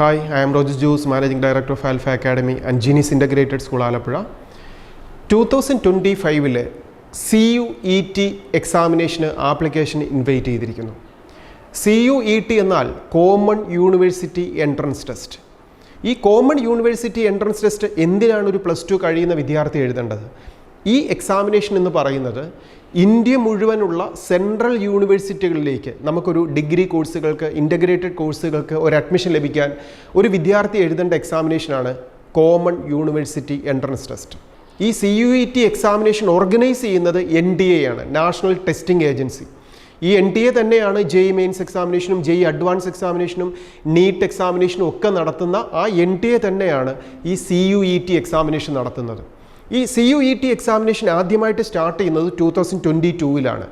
Hi, I am Rogers Juice, Managing Director of Alpha Academy and Genius Integrated School, Alappuzha. 2025 CUET examination application invite ചെയ്തിരിക്കുന്നു. CUET എന്നാൽ Common University Entrance Test. ഈ common university entrance test എന്തിനാണ് ഒരു +2 കഴിയുന്ന വിദ്യാർത്ഥി എഴുതേണ്ടത്? ഈ examination എന്ന് പറയുന്നത് ഇന്ത്യ മുഴുവനുള്ള സെൻട്രൽ യൂണിവേഴ്സിറ്റികളിലേക്ക് നമുക്കൊരു ഡിഗ്രി കോഴ്സുകൾക്ക്, ഇൻ്റഗ്രേറ്റഡ് കോഴ്സുകൾക്ക് ഒരു അഡ്മിഷൻ ലഭിക്കാൻ ഒരു വിദ്യാർത്ഥി എഴുതേണ്ട എക്സാമിനേഷനാണ് കോമൺ യൂണിവേഴ്സിറ്റി എൻട്രൻസ് ടെസ്റ്റ്. ഈ CUET എക്സാമിനേഷൻ ഓർഗനൈസ് ചെയ്യുന്നത് NTA ആണ്, നാഷണൽ ടെസ്റ്റിംഗ് ഏജൻസി. ഈ NTA തന്നെയാണ് JEE മെയിൻസ് എക്സാമിനേഷനും JEE അഡ്വാൻസ് എക്സാമിനേഷനും നീറ്റ് എക്സാമിനേഷനും ഒക്കെ നടത്തുന്ന ആ NTA തന്നെയാണ് ഈ CUET എക്സാമിനേഷൻ നടത്തുന്നത്. ഈ CUET എക്സാമിനേഷൻ ആദ്യമായിട്ട് സ്റ്റാർട്ട് ചെയ്യുന്നത് 2022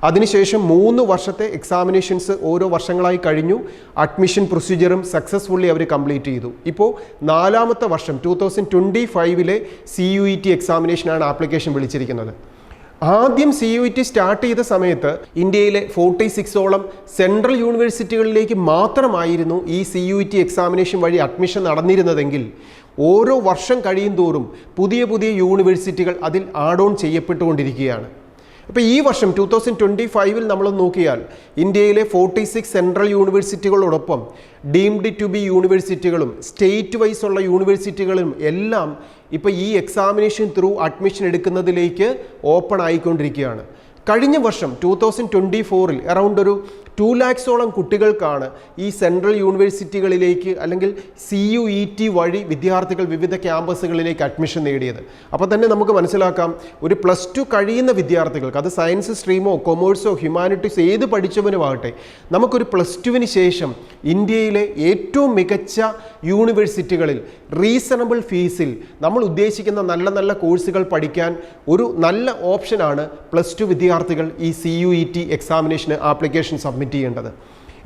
അതിനുശേഷം 3 വർഷത്തെ എക്സാമിനേഷൻസ് ഓരോ വർഷങ്ങളായി കഴിഞ്ഞു. അഡ്മിഷൻ പ്രൊസീജിയറും സക്സസ്ഫുള്ളി അവർ കംപ്ലീറ്റ് ചെയ്തു. ഇപ്പോൾ 4ാമത്തെ വർഷം 2025 CUET എക്സാമിനേഷനാണ് ആപ്ലിക്കേഷൻ വിളിച്ചിരിക്കുന്നത്. ആദ്യം CUET സ്റ്റാർട്ട് ചെയ്ത സമയത്ത് ഇന്ത്യയിലെ 46ഓളം സെൻട്രൽ യൂണിവേഴ്സിറ്റികളിലേക്ക് മാത്രമായിരുന്നു ഈ CUET എക്സാമിനേഷൻ വഴി അഡ്മിഷൻ നടന്നിരുന്നതെങ്കിൽ ഓരോ വർഷം കഴിയും തോറും പുതിയ പുതിയ യൂണിവേഴ്സിറ്റികൾ അതിൽ ആഡ് ഓൺ ചെയ്യപ്പെട്ടുകൊണ്ടിരിക്കുകയാണ്. അപ്പോൾ ഈ വർഷം 2025 നമ്മൾ നോക്കിയാൽ ഇന്ത്യയിലെ 46 സെൻട്രൽ യൂണിവേഴ്സിറ്റികളോടൊപ്പം ഡീംഡ് ടു ബി യൂണിവേഴ്സിറ്റികളും സ്റ്റേറ്റ് വൈസ് ഉള്ള യൂണിവേഴ്സിറ്റികളും എല്ലാം ഇപ്പോൾ ഈ എക്സാമിനേഷൻ ത്രൂ അഡ്മിഷൻ എടുക്കുന്നതിലേക്ക് ഓപ്പൺ ആയിക്കൊണ്ടിരിക്കുകയാണ്. കഴിഞ്ഞ വർഷം 2024 അറൗണ്ട് ഒരു 2 lakhs കുട്ടികൾക്കാണ് ഈ സെൻട്രൽ യൂണിവേഴ്സിറ്റികളിലേക്ക് അല്ലെങ്കിൽ CUET വഴി വിദ്യാർത്ഥികൾ വിവിധ ക്യാമ്പസുകളിലേക്ക് അഡ്മിഷൻ നേടിയത്. അപ്പോൾ തന്നെ നമുക്ക് മനസ്സിലാക്കാം, ഒരു +2 കഴിയുന്ന വിദ്യാർത്ഥികൾക്ക്, അത് സയൻസ് സ്ട്രീമോ കൊമേഴ്സോ ഹ്യൂമാനിറ്റീസ് ഏത് പഠിച്ചവനുമാകട്ടെ, നമുക്കൊരു +2 ശേഷം ഇന്ത്യയിലെ ഏറ്റവും മികച്ച യൂണിവേഴ്സിറ്റികളിൽ റീസണബിൾ ഫീസിൽ നമ്മൾ ഉദ്ദേശിക്കുന്ന നല്ല നല്ല കോഴ്സുകൾ പഠിക്കാൻ ഒരു നല്ല ഓപ്ഷനാണ് +2 വിദ്യാർത്ഥികൾ ഈ CUET എക്സാമിനേഷന് ആപ്ലിക്കേഷൻ സബ്മിറ്റ് ചെയ്യേണ്ടത്.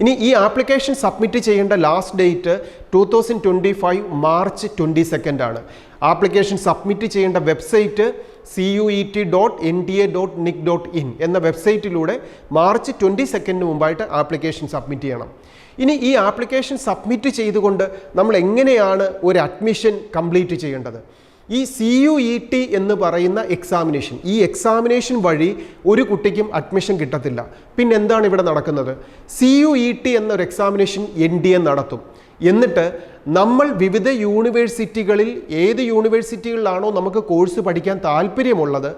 ഇനി ഈ ആപ്ലിക്കേഷൻ സബ്മിറ്റ് ചെയ്യേണ്ട ലാസ്റ്റ് ഡേറ്റ് 2025 മാർച്ച് 22 ആണ്. ആപ്ലിക്കേഷൻ സബ്മിറ്റ് ചെയ്യേണ്ട വെബ്സൈറ്റ് CUET.nta.nic.in എന്ന വെബ്സൈറ്റിലൂടെ മാർച്ച് 22 മുമ്പായിട്ട് ആപ്ലിക്കേഷൻ സബ്മിറ്റ് ചെയ്യണം. ഇനി ഈ ആപ്ലിക്കേഷൻ സബ്മിറ്റ് ചെയ്തുകൊണ്ട് നമ്മൾ എങ്ങനെയാണ് ഒരു അഡ്മിഷൻ കംപ്ലീറ്റ് ചെയ്യേണ്ടത്? ഈ CUET എന്ന് പറയുന്ന എക്സാമിനേഷൻ, ഈ എക്സാമിനേഷൻ വഴി ഒരു കുട്ടിക്കും അഡ്മിഷൻ കിട്ടത്തില്ല. പിന്നെ എന്താണ് ഇവിടെ നടക്കുന്നത്? CUET എന്നൊരു എക്സാമിനേഷൻ NTA നടത്തും. എന്നിട്ട് നമ്മൾ വിവിധ യൂണിവേഴ്സിറ്റികളിൽ ഏത് യൂണിവേഴ്സിറ്റികളിലാണോ നമുക്ക് കോഴ്സ് പഠിക്കാൻ താല്പര്യമുള്ളത്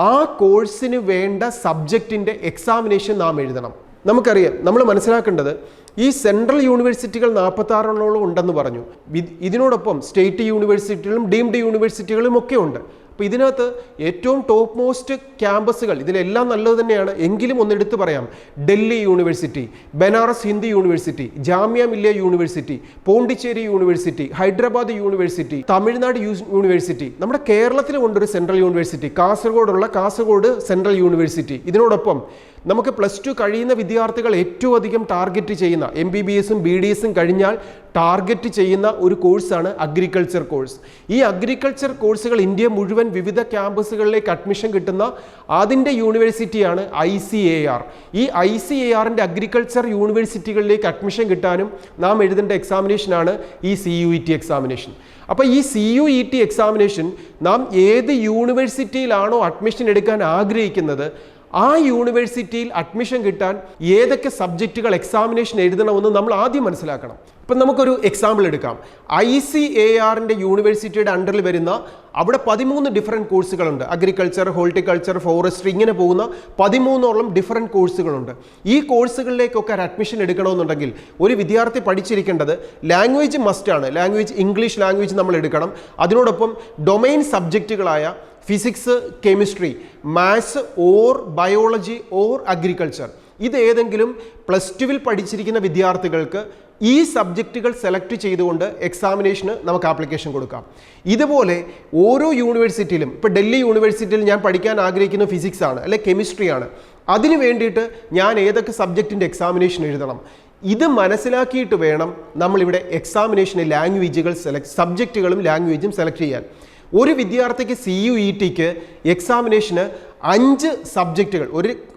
ആ കോഴ്സിന് വേണ്ട സബ്ജക്റ്റിൻ്റെ എക്സാമിനേഷൻ നാം എഴുതണം. നമുക്കറിയാം, നമ്മൾ മനസ്സിലാക്കേണ്ടത് ഈ സെൻട്രൽ യൂണിവേഴ്സിറ്റികൾ 46 ഉണ്ടെന്ന് പറഞ്ഞു. ഇതിനോടൊപ്പം സ്റ്റേറ്റ് യൂണിവേഴ്സിറ്റികളും ഡീംഡ് യൂണിവേഴ്സിറ്റികളും ഒക്കെ ഉണ്ട്. അപ്പോൾ ഇതിനകത്ത് ഏറ്റവും ടോപ്പ് മോസ്റ്റ് ക്യാമ്പസുകൾ, ഇതിലെല്ലാം നല്ലത് തന്നെയാണ്, എങ്കിലും ഒന്നെടുത്ത് പറയാം. Delhi university, Banaras Hindu university, Jamia Millia university, Pondicherry university, Hyderabad university, Tamil Nadu university, നമ്മുടെ കേരളത്തിൽ കൊണ്ടൊരു central university, Kasaragod central university. ഇതിനോടൊപ്പം നമുക്ക് +2 കഴിയുന്ന വിദ്യാർത്ഥികൾ ഏറ്റവും അധികം ടാർഗറ്റ് ചെയ്യുന്ന MBBSും BDSും കഴിഞ്ഞാൽ ടാർഗറ്റ് ചെയ്യുന്ന ഒരു കോഴ്സാണ് അഗ്രികൾച്ചർ കോഴ്സ്. ഈ അഗ്രികൾച്ചർ കോഴ്സുകൾ ഇന്ത്യ മുഴുവൻ വിവിധ ക്യാമ്പസുകളിലേക്ക് അഡ്മിഷൻ കിട്ടുന്ന അതിൻ്റെ യൂണിവേഴ്സിറ്റിയാണ് ICAR. ഈ ICARൻ്റെ അഗ്രികൾച്ചർ യൂണിവേഴ്സിറ്റികളിലേക്ക് അഡ്മിഷൻ കിട്ടാനും നാം എഴുതേണ്ട എക്സാമിനേഷനാണ് ഈ CUET എക്സാമിനേഷൻ. അപ്പോൾ ഈ CUET എക്സാമിനേഷൻ നാം ഏത് യൂണിവേഴ്സിറ്റിയിലാണോ അഡ്മിഷൻ എടുക്കാൻ ആഗ്രഹിക്കുന്നത് ആ യൂണിവേഴ്സിറ്റിയിൽ അഡ്മിഷൻ കിട്ടാൻ ഏതൊക്കെ സബ്ജക്റ്റുകൾ എക്സാമിനേഷൻ എഴുതണമെന്ന് നമ്മൾ ആദ്യം മനസ്സിലാക്കണം. ഇപ്പം നമുക്കൊരു എക്സാമ്പിൾ എടുക്കാം. ICARൻ്റെ യൂണിവേഴ്സിറ്റിയുടെ അണ്ടറിൽ വരുന്ന അവിടെ 13 ഡിഫറെൻറ്റ് കോഴ്സുകളുണ്ട്. അഗ്രികൾച്ചർ, ഹോർട്ടിക്കൾച്ചർ, ഫോറസ്ട്രി, ഇങ്ങനെ പോകുന്ന 13ഓളം ഡിഫറെൻറ്റ് കോഴ്സുകളുണ്ട്. ഈ കോഴ്സുകളിലേക്കൊക്കെ അഡ്മിഷൻ എടുക്കണമെന്നുണ്ടെങ്കിൽ ഒരു വിദ്യാർത്ഥി പഠിച്ചിരിക്കേണ്ടത് ലാംഗ്വേജ് മസ്റ്റാണ്. ഇംഗ്ലീഷ് ലാംഗ്വേജ് നമ്മൾ എടുക്കണം. അതിനോടൊപ്പം ഡൊമൈൻ സബ്ജക്റ്റുകളായ physics, chemistry, maths or biology or agriculture, ഇത് ഏതെങ്കിലും +2 പഠിച്ചിരിക്കുന്ന വിദ്യാർത്ഥികൾക്ക് ഈ സബ്ജക്റ്റുകൾ സെലക്ട് ചെയ്തുകൊണ്ട് എക്സാമിനേഷന് നമുക്ക് ആപ്ലിക്കേഷൻ കൊടുക്കാം. ഇതുപോലെ ഓരോ യൂണിവേഴ്സിറ്റിയിലും, ഇപ്പോൾ ഡൽഹി യൂണിവേഴ്സിറ്റിയിൽ ഞാൻ പഠിക്കാൻ ആഗ്രഹിക്കുന്ന ഫിസിക്സ് ആണ് അല്ലെ കെമിസ്ട്രി ആണ്, അതിന് വേണ്ടിയിട്ട് ഞാൻ ഏതൊക്കെ സബ്ജക്റ്റിൻ്റെ എക്സാമിനേഷൻ എഴുതണം, ഇത് മനസ്സിലാക്കിയിട്ട് വേണം നമ്മളിവിടെ എക്സാമിനേഷന് ലാംഗ്വേജുകൾ സബ്ജക്റ്റുകളും ലാംഗ്വേജും സെലക്ട് ചെയ്യാൻ. ഒരു വിദ്യാർത്ഥിക്ക് CUETക്ക് എക്സാമിനേഷന് 5 സബ്ജക്റ്റുകൾ,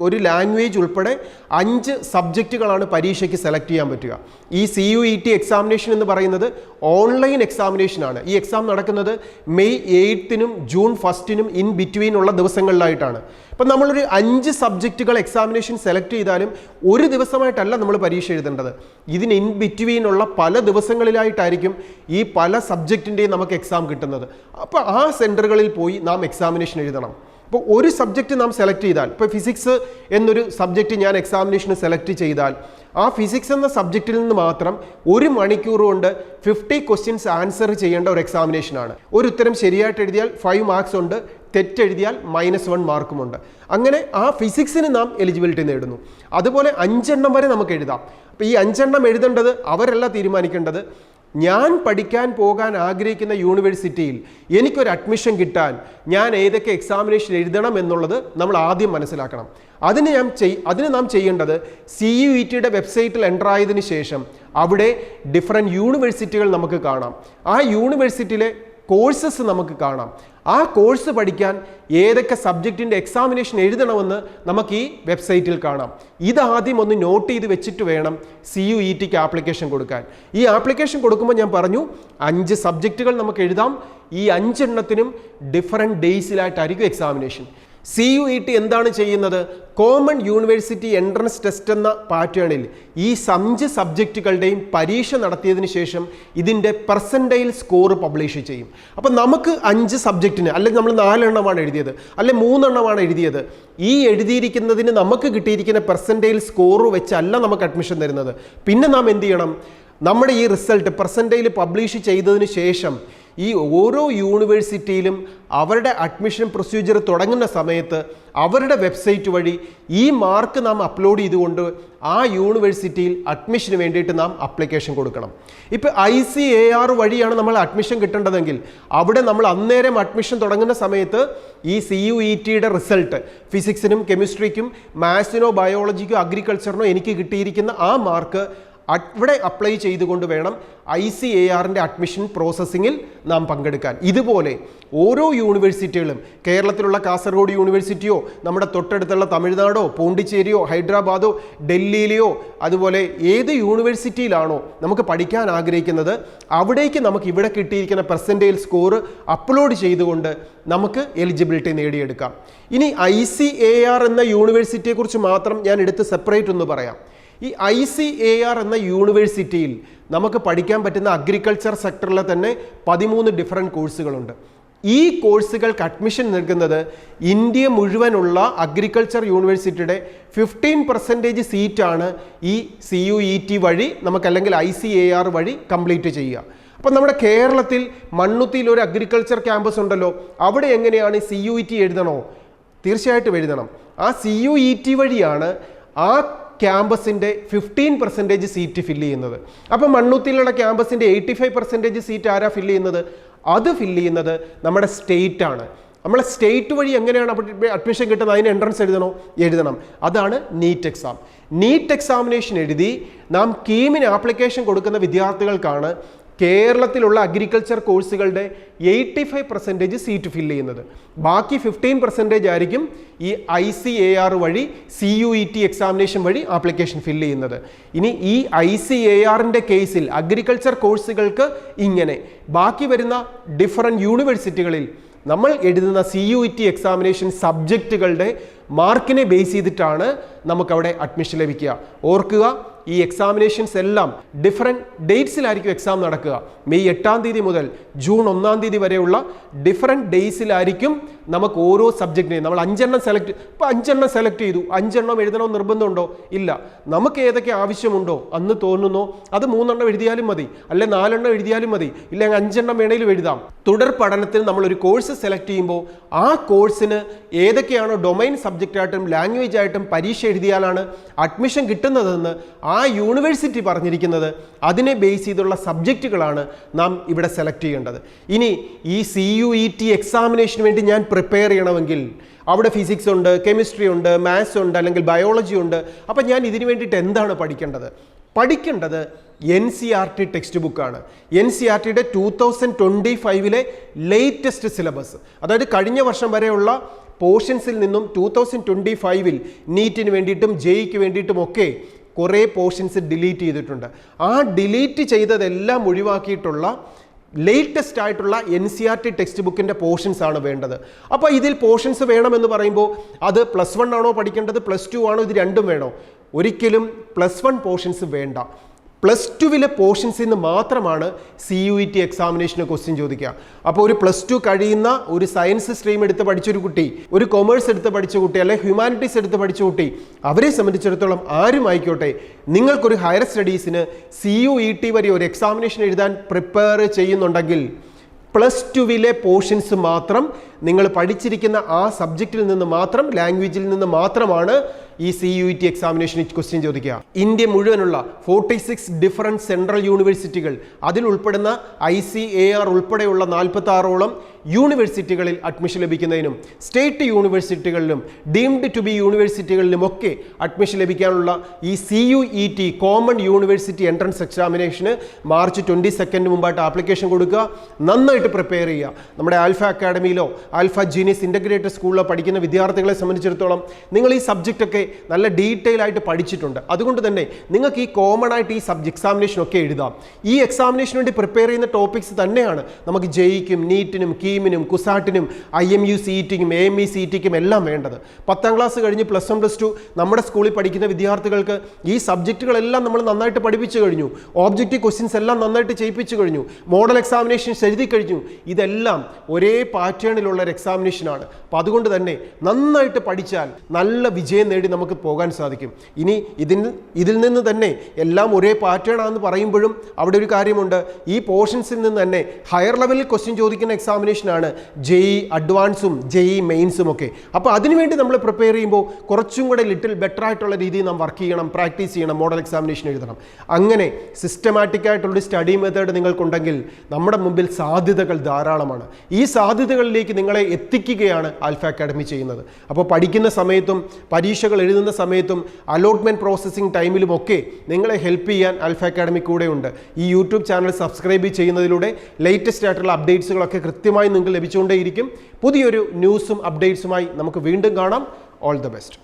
ഒരു ലാംഗ്വേജ് ഉൾപ്പെടെ 5 സബ്ജക്റ്റുകളാണ് പരീക്ഷയ്ക്ക് സെലക്ട് ചെയ്യാൻ പറ്റുക. ഈ CUET എക്സാമിനേഷൻ എന്ന് പറയുന്നത് ഓൺലൈൻ എക്സാമിനേഷനാണ്. ഈ എക്സാം നടക്കുന്നത് മെയ് 8-നും ജൂൺ 1-നും ഇൻ ബിറ്റ്വീൻ ഉള്ള ദിവസങ്ങളിലായിട്ടാണ്. അപ്പം നമ്മളൊരു 5 സബ്ജക്റ്റുകൾ എക്സാമിനേഷൻ സെലക്ട് ചെയ്താലും ഒരു ദിവസമായിട്ടല്ല നമ്മൾ പരീക്ഷ എഴുതേണ്ടത്. ഇതിന് ഇൻ ബിറ്റ്വീൻ ഉള്ള പല ദിവസങ്ങളിലായിട്ടായിരിക്കും ഈ പല സബ്ജക്റ്റിൻ്റെയും നമുക്ക് എക്സാം കിട്ടുന്നത്. അപ്പോൾ ആ സെൻറ്ററുകളിൽ പോയി നാം എക്സാമിനേഷൻ എഴുതണം. അപ്പോൾ ഒരു സബ്ജക്റ്റ് നാം സെലക്ട് ചെയ്താൽ, ഇപ്പോൾ ഫിസിക്സ് എന്നൊരു സബ്ജക്റ്റ് ഞാൻ എക്സാമിനേഷന് സെലക്ട് ചെയ്താൽ ആ ഫിസിക്സ് എന്ന സബ്ജക്റ്റിൽ നിന്ന് മാത്രം 1 മണിക്കൂർ കൊണ്ട് 50 ക്വസ്റ്റ്യൻസ് ആൻസർ ചെയ്യേണ്ട ഒരു എക്സാമിനേഷനാണ്. ഒരു ഉത്തരം ശരിയായിട്ട് എഴുതിയാൽ 5 മാർക്സ് ഉണ്ട്, തെറ്റെഴുതിയാൽ -1 മാർക്കുമുണ്ട്. അങ്ങനെ ആ ഫിസിക്സിന് നാം എലിജിബിലിറ്റി നേടുന്നു. അതുപോലെ 5 എണ്ണം വരെ നമുക്ക് എഴുതാം. അപ്പോൾ ഈ 5 എണ്ണം എഴുതേണ്ടത് അവരല്ല തീരുമാനിക്കേണ്ടത്. ഞാൻ പഠിക്കാൻ പോകാൻ ആഗ്രഹിക്കുന്ന യൂണിവേഴ്സിറ്റിയിൽ എനിക്കൊരു അഡ്മിഷൻ കിട്ടാൻ ഞാൻ ഏതൊക്കെ എക്സാമിനേഷൻ എഴുതണം എന്നുള്ളത് നമ്മൾ ആദ്യം മനസ്സിലാക്കണം. അതിന് നാം ചെയ്യേണ്ടത് CUETയുടെ വെബ്സൈറ്റിൽ എൻ്റർ ആയതിനു ശേഷം അവിടെ ഡിഫറെൻറ്റ് യൂണിവേഴ്സിറ്റികൾ നമുക്ക് കാണാം. ആ യൂണിവേഴ്സിറ്റിയിലെ കോഴ്സസ് നമുക്ക് കാണാം. ആ കോഴ്സ് പഠിക്കാൻ ഏതൊക്കെ സബ്ജക്റ്റിൻ്റെ എക്സാമിനേഷൻ എഴുതണമെന്ന് നമുക്ക് ഈ വെബ്സൈറ്റിൽ കാണാം. ഇതാദ്യം ഒന്ന് നോട്ട് ചെയ്ത് വെച്ചിട്ട് വേണം CUETക്ക് ആപ്ലിക്കേഷൻ കൊടുക്കാൻ. ഈ ആപ്ലിക്കേഷൻ കൊടുക്കുമ്പോൾ ഞാൻ പറഞ്ഞു 5 സബ്ജക്റ്റുകൾ നമുക്ക് എഴുതാം. ഈ 5 എണ്ണത്തിനും ഡിഫറെൻറ്റ് ഡേയ്സിലായിട്ടായിരിക്കും എക്സാമിനേഷൻ. CUET എന്താണ് ചെയ്യുന്നത്? കോമൺ യൂണിവേഴ്സിറ്റി എൻട്രൻസ് ടെസ്റ്റ് എന്ന പാറ്റേണിൽ ഈ 5 സബ്ജക്റ്റുകളുടെയും പരീക്ഷ നടത്തിയതിന് ശേഷം ഇതിൻ്റെ പെർസെൻറ്റൈൽ സ്കോർ പബ്ലിഷ് ചെയ്യും. അപ്പം നമുക്ക് 5 സബ്ജക്റ്റിന്, അല്ലെങ്കിൽ നമ്മൾ 4 എണ്ണമാണ് എഴുതിയത്, അല്ലെങ്കിൽ 3 എണ്ണമാണ് എഴുതിയത്, ഈ എഴുതിയിരിക്കുന്നതിന് നമുക്ക് കിട്ടിയിരിക്കുന്ന പെർസെൻറ്റൈൽ സ്കോർ വെച്ചല്ല നമുക്ക് അഡ്മിഷൻ തരുന്നത്. പിന്നെ നാം എന്ത് ചെയ്യണം? നമ്മുടെ ഈ റിസൾട്ട് പെർസെൻറ്റൈൽ പബ്ലിഷ് ചെയ്തതിന് ശേഷം ഈ ഓരോ യൂണിവേഴ്സിറ്റിയിലും അവരുടെ അഡ്മിഷൻ പ്രൊസീജിയർ തുടങ്ങുന്ന സമയത്ത് അവരുടെ വെബ്സൈറ്റ് വഴി ഈ മാർക്ക് നാം അപ്ലോഡ് ചെയ്തുകൊണ്ട് ആ യൂണിവേഴ്സിറ്റിയിൽ അഡ്മിഷന് വേണ്ടിയിട്ട് നാം അപ്ലിക്കേഷൻ കൊടുക്കണം. ഇപ്പോൾ ICAR വഴിയാണ് നമ്മൾ അഡ്മിഷൻ കിട്ടേണ്ടതെങ്കിൽ അവിടെ നമ്മൾ അന്നേരം അഡ്മിഷൻ തുടങ്ങുന്ന സമയത്ത് ഈ CUETയുടെ റിസൾട്ട് ഫിസിക്സിനും കെമിസ്ട്രിക്കും മാത്സിനോ ബയോളജിക്കോ അഗ്രികൾച്ചറിനോ എനിക്ക് കിട്ടിയിരിക്കുന്ന ആ മാർക്ക് അവിടെ അപ്ലൈ ചെയ്തുകൊണ്ട് വേണം ICARൻ്റെ അഡ്മിഷൻ പ്രോസസ്സിങ്ങിൽ നാം പങ്കെടുക്കാൻ. ഇതുപോലെ ഓരോ യൂണിവേഴ്സിറ്റികളും, കേരളത്തിലുള്ള കാസർഗോഡ് യൂണിവേഴ്സിറ്റിയോ നമ്മുടെ തൊട്ടടുത്തുള്ള തമിഴ്നാടോ പോണ്ടിച്ചേരിയോ ഹൈദരാബാദോ ഡൽഹിയിലെയോ അതുപോലെ ഏത് യൂണിവേഴ്സിറ്റിയിലാണോ നമുക്ക് പഠിക്കാൻ ആഗ്രഹിക്കുന്നത് അവിടേക്ക് നമുക്ക് ഇവിടെ കിട്ടിയിരിക്കുന്ന പെർസെൻറ്റേജ് സ്കോർ അപ്ലോഡ് ചെയ്തുകൊണ്ട് നമുക്ക് എലിജിബിലിറ്റി നേടിയെടുക്കാം. ഇനി ICAR എന്ന യൂണിവേഴ്സിറ്റിയെക്കുറിച്ച് മാത്രം ഞാൻ എടുത്ത് സെപ്പറേറ്റ് ഒന്ന് പറയാം. ഈ ICAR എന്ന യൂണിവേഴ്സിറ്റിയിൽ നമുക്ക് പഠിക്കാൻ പറ്റുന്ന അഗ്രികൾച്ചർ സെക്ടറിലെ തന്നെ 13 ഡിഫറെൻറ്റ് കോഴ്സുകളുണ്ട്. ഈ കോഴ്സുകൾക്ക് അഡ്മിഷൻ നൽകുന്നത് ഇന്ത്യ മുഴുവനുള്ള അഗ്രികൾച്ചർ യൂണിവേഴ്സിറ്റിയുടെ 15% സീറ്റാണ് ഈ CUET വഴി നമുക്കല്ലെങ്കിൽ ICAR വഴി കംപ്ലീറ്റ് ചെയ്യുക. അപ്പം നമ്മുടെ കേരളത്തിൽ മണ്ണുത്തിയിൽ ഒരു അഗ്രികൾച്ചർ ക്യാമ്പസ് ഉണ്ടല്ലോ, അവിടെ എങ്ങനെയാണ് CUET എഴുതണോ? തീർച്ചയായിട്ടും എഴുതണം. ആ CUET വഴിയാണ് ആ ക്യാമ്പസിൻ്റെ 15% സീറ്റ് ഫില്ല് ചെയ്യുന്നത്. അപ്പം മണ്ണുത്തിയിലുള്ള ക്യാമ്പസിൻ്റെ 85% സീറ്റ് ആരാ ഫില്ല് ചെയ്യുന്നത്? അത് ഫില്ല് ചെയ്യുന്നത് നമ്മുടെ സ്റ്റേറ്റ് ആണ്. നമ്മളെ സ്റ്റേറ്റ് വഴി എങ്ങനെയാണ് അഡ്മിഷൻ കിട്ടുന്നത്? അതിന് എൻട്രൻസ് എഴുതണം. അതാണ് നീറ്റ് എക്സാം. നീറ്റ് എക്സാമിനേഷൻ എഴുതി നാം കീമിന് ആപ്ലിക്കേഷൻ കൊടുക്കുന്ന വിദ്യാർത്ഥികൾക്കാണ് കേരളത്തിലുള്ള അഗ്രികൾച്ചർ കോഴ്സുകളുടെ 85% സീറ്റ് ഫില്ല് ചെയ്യുന്നത്. ബാക്കി 15% ആയിരിക്കും ഈ ICAR വഴി CUET എക്സാമിനേഷൻ വഴി ആപ്ലിക്കേഷൻ ഫില്ല് ചെയ്യുന്നത്. ഇനി ഈ ICARൻ്റെ കേസിൽ അഗ്രികൾച്ചർ കോഴ്സുകൾക്ക് ഇങ്ങനെ, ബാക്കി വരുന്ന ഡിഫറെൻറ്റ് യൂണിവേഴ്സിറ്റികളിൽ നമ്മൾ എഴുതുന്ന CUET എക്സാമിനേഷൻ സബ്ജക്റ്റുകളുടെ മാർക്കിനെ ബേസ് ചെയ്തിട്ടാണ് നമുക്കവിടെ അഡ്മിഷൻ ലഭിക്കുക. ഓർക്കുക, ഈ എക്സാമിനേഷൻസ് എല്ലാം ഡിഫറെൻറ്റ് ഡേറ്റ്സിലായിരിക്കും എക്സാം നടക്കുക. മെയ് 8-ാം തീയതി മുതൽ ജൂൺ 1-ാം തീയതി വരെയുള്ള ഡിഫറെൻറ്റ് ഡേയ്സിലായിരിക്കും നമുക്ക് ഓരോ സബ്ജക്റ്റിനെയും നമ്മൾ 5 എണ്ണം സെലക്ട് ചെയ്തു. 5 എണ്ണം എഴുതണമെന്ന് നിർബന്ധമുണ്ടോ? ഇല്ല. നമുക്ക് ഏതൊക്കെ ആവശ്യമുണ്ടോ അന്ന് തോന്നുന്നോ അത് 3 എണ്ണം എഴുതിയാലും മതി, അല്ലെ 4 എണ്ണം എഴുതിയാലും മതി, ഇല്ലെങ്കിൽ 5 എണ്ണം വേണേലും എഴുതാം. തുടർ പഠനത്തിന് നമ്മളൊരു കോഴ്സ് സെലക്ട് ചെയ്യുമ്പോൾ ആ കോഴ്സിന് ഏതൊക്കെയാണോ ഡൊമൈൻ സബ്ജക്റ്റായിട്ടും ലാംഗ്വേജ് ആയിട്ടും പരീക്ഷ എഴുതിയാലാണ് അഡ്മിഷൻ കിട്ടുന്നതെന്ന് ആ യൂണിവേഴ്സിറ്റി പറഞ്ഞിരിക്കുന്നത്, അതിനെ ബേസ് ചെയ്തുള്ള സബ്ജക്റ്റുകളാണ് നാം ഇവിടെ സെലക്ട് ചെയ്യേണ്ടത്. ഇനി ഈ CUET എക്സാമിനേഷന് വേണ്ടി ഞാൻ പ്രിപ്പയർ ചെയ്യണമെങ്കിൽ അവിടെ ഫിസിക്സ് ഉണ്ട്, കെമിസ്ട്രി ഉണ്ട്, മാത്സ് ഉണ്ട്, അല്ലെങ്കിൽ ബയോളജി ഉണ്ട്. അപ്പം ഞാൻ ഇതിനു വേണ്ടിയിട്ട് എന്താണ് പഠിക്കേണ്ടത്? NCERT ടെക്സ്റ്റ് ബുക്കാണ്. NCERTയുടെ 2025 ലേറ്റസ്റ്റ് സിലബസ്, അതായത് കഴിഞ്ഞ വർഷം വരെയുള്ള പോർഷൻസിൽ നിന്നും 2025 നീറ്റിന് വേണ്ടിയിട്ടും ജെയ്ക്ക് വേണ്ടിയിട്ടും ഒക്കെ കുറേ പോർഷൻസ് ഡിലീറ്റ് ചെയ്തിട്ടുണ്ട്. ആ ഡിലീറ്റ് ചെയ്തതെല്ലാം ഒഴിവാക്കിയിട്ടുള്ള ലേറ്റസ്റ്റ് ആയിട്ടുള്ള NCERT ടെക്സ്റ്റ് ബുക്കിൻ്റെ പോർഷൻസ് ആണ് വേണ്ടത്. അപ്പോൾ ഇതിൽ പോർഷൻസ് വേണമെന്ന് പറയുമ്പോൾ അത് +1 ആണോ പഠിക്കേണ്ടത്, +2 ആണോ, ഇത് രണ്ടും വേണോ? ഒരിക്കലും +1 പോർഷൻസ് വേണ്ട. +2 പോർഷൻസിൽ നിന്ന് മാത്രമാണ് CUET എക്സാമിനേഷന് ക്വസ്റ്റ്യൻ ചോദിക്കുക. അപ്പോൾ ഒരു +2 കഴിയുന്ന ഒരു സയൻസ് സ്ട്രീം എടുത്ത് പഠിച്ചൊരു കുട്ടി, ഒരു കൊമേഴ്സ് എടുത്ത് പഠിച്ച കുട്ടി, അല്ലെങ്കിൽ ഹ്യൂമാനിറ്റീസ് എടുത്ത് പഠിച്ച കുട്ടി, അവരെ സംബന്ധിച്ചിടത്തോളം ആരും ആയിക്കോട്ടെ, നിങ്ങൾക്കൊരു ഹയർ സ്റ്റഡീസിന് CUET വരെ ഒരു എക്സാമിനേഷൻ എഴുതാൻ പ്രിപ്പയർ ചെയ്യുന്നുണ്ടെങ്കിൽ +2 പോർഷൻസ് മാത്രം നിങ്ങൾ പഠിച്ചിരിക്കുന്ന ആ സബ്ജക്റ്റിൽ നിന്ന് മാത്രം, ലാംഗ്വേജിൽ നിന്ന് മാത്രമാണ് ഈ CUET എക്സാമിനേഷൻ ക്വസ്റ്റ്യൻ ചോദിക്കുക. ഇന്ത്യ മുഴുവനുള്ള 46 ഡിഫറൻറ്റ് സെൻട്രൽ യൂണിവേഴ്സിറ്റികൾ, അതിൽ ഉൾപ്പെടുന്ന ICAR ഉൾപ്പെടെയുള്ള 46ഓളം യൂണിവേഴ്സിറ്റികളിൽ അഡ്മിഷൻ ലഭിക്കുന്നതിനും സ്റ്റേറ്റ് യൂണിവേഴ്സിറ്റികളിലും ഡീംഡ് ടു ബി യൂണിവേഴ്സിറ്റികളിലുമൊക്കെ അഡ്മിഷൻ ലഭിക്കാനുള്ള ഈ CUET കോമൺ യൂണിവേഴ്സിറ്റി എൻട്രൻസ് എക്സാമിനേഷന് മാർച്ച് 22 മുമ്പായിട്ട് ആപ്ലിക്കേഷൻ കൊടുക്കുക. നന്നായിട്ട് പ്രിപ്പയർ ചെയ്യുക. നമ്മുടെ ആൽഫ അക്കാഡമിയിലോ ആൽഫ ജീനിയസ് ഇൻ്റഗ്രേറ്റഡ് സ്കൂളിലോ പഠിക്കുന്ന വിദ്യാർത്ഥികളെ സംബന്ധിച്ചിടത്തോളം നിങ്ങൾ ഈ സബ്ജക്റ്റൊക്കെ നല്ല ഡീറ്റെയിൽ ആയിട്ട് പഠിച്ചിട്ടുണ്ട്. അതുകൊണ്ട് തന്നെ നിങ്ങൾക്ക് ഈ കോമൺ ആയിട്ട് ഈ എക്സാമിനേഷനൊക്കെ എഴുതാം. ഈ എക്സാമിനേഷന് വേണ്ടി പ്രിപ്പയർ ചെയ്യുന്ന ടോപ്പിക്സ് തന്നെയാണ് നമുക്ക് ജെയ്ക്കും നീറ്റിനും കീമിനും കുസാറ്റിനും IMU CETക്കും AME CETക്കും എല്ലാം വേണ്ടത്. 10ാം ക്ലാസ് കഴിഞ്ഞ് +1 +2 നമ്മുടെ സ്കൂളിൽ പഠിക്കുന്ന വിദ്യാർത്ഥികൾക്ക് ഈ സബ്ജക്റ്റുകളെല്ലാം നമ്മൾ നന്നായിട്ട് പഠിപ്പിച്ചു കഴിഞ്ഞു. ഓബ്ജക്റ്റീവ് ക്വസ്റ്റ്യൻസ് എല്ലാം നന്നായിട്ട് ചെയ്യിപ്പിച്ചു കഴിഞ്ഞു. മോഡൽ എക്സാമിനേഷൻസ് എഴുതി കഴിഞ്ഞു. ഇതെല്ലാം ഒരേ പാറ്റേണിലുള്ള ഒരു എക്സാമിനേഷനാണ്. അപ്പോൾ അതുകൊണ്ട് തന്നെ നന്നായിട്ട് പഠിച്ചാൽ നല്ല വിജയം നേടി നമുക്ക് പോകാൻ സാധിക്കും. ഇനി ഇതിൽ നിന്ന് തന്നെ എല്ലാം ഒരേ പാറ്റേൺ ആണെന്ന് പറയുമ്പോഴും അവിടെ ഒരു കാര്യമുണ്ട്. ഈ പോർഷൻസിൽ നിന്ന് തന്നെ ഹയർ ലെവലിൽ ക്വസ്റ്റ്യൻ ചോദിക്കുന്ന എക്സാമിനേഷനാണ് JEE അഡ്വാൻസും JEE മെയിൻസും ഒക്കെ. അപ്പോൾ അതിനുവേണ്ടി നമ്മൾ പ്രിപ്പയർ ചെയ്യുമ്പോൾ കുറച്ചും കൂടെ ലിറ്റിൽ ബെറ്റർ ആയിട്ടുള്ള രീതിയിൽ നാം വർക്ക് ചെയ്യണം, പ്രാക്ടീസ് ചെയ്യണം, മോഡൽ എക്സാമിനേഷൻ എഴുതണം. അങ്ങനെ സിസ്റ്റമാറ്റിക് ആയിട്ടുള്ള സ്റ്റഡി മെത്തേഡ് നിങ്ങൾക്കുണ്ടെങ്കിൽ നമ്മുടെ മുമ്പിൽ സാധ്യതകൾ ധാരാളമാണ്. ഈ സാധ്യതകളിലേക്ക് നിങ്ങളെ എത്തിക്കുകയാണ് ആൽഫ അക്കാഡമി ചെയ്യുന്നത്. അപ്പോൾ പഠിക്കുന്ന സമയത്തും പരീക്ഷകൾ എഴുതുന്ന സമയത്തും അലോട്ട്മെൻറ്റ് പ്രോസസ്സിംഗ് ടൈമിലുമൊക്കെ നിങ്ങളെ ഹെൽപ്പ് ചെയ്യാൻ ആൽഫ അക്കാഡമി കൂടെയുണ്ട്. ഈ യൂട്യൂബ് ചാനൽ സബ്സ്ക്രൈബ് ചെയ്യുന്നതിലൂടെ ലേറ്റസ്റ്റ് ആയിട്ടുള്ള അപ്ഡേറ്റ്സുകളൊക്കെ കൃത്യമായി നിങ്ങൾക്ക് ലഭിച്ചുകൊണ്ടേയിരിക്കും. പുതിയൊരു ന്യൂസും അപ്ഡേറ്റ്സുമായി നമുക്ക് വീണ്ടും കാണാം. All the best.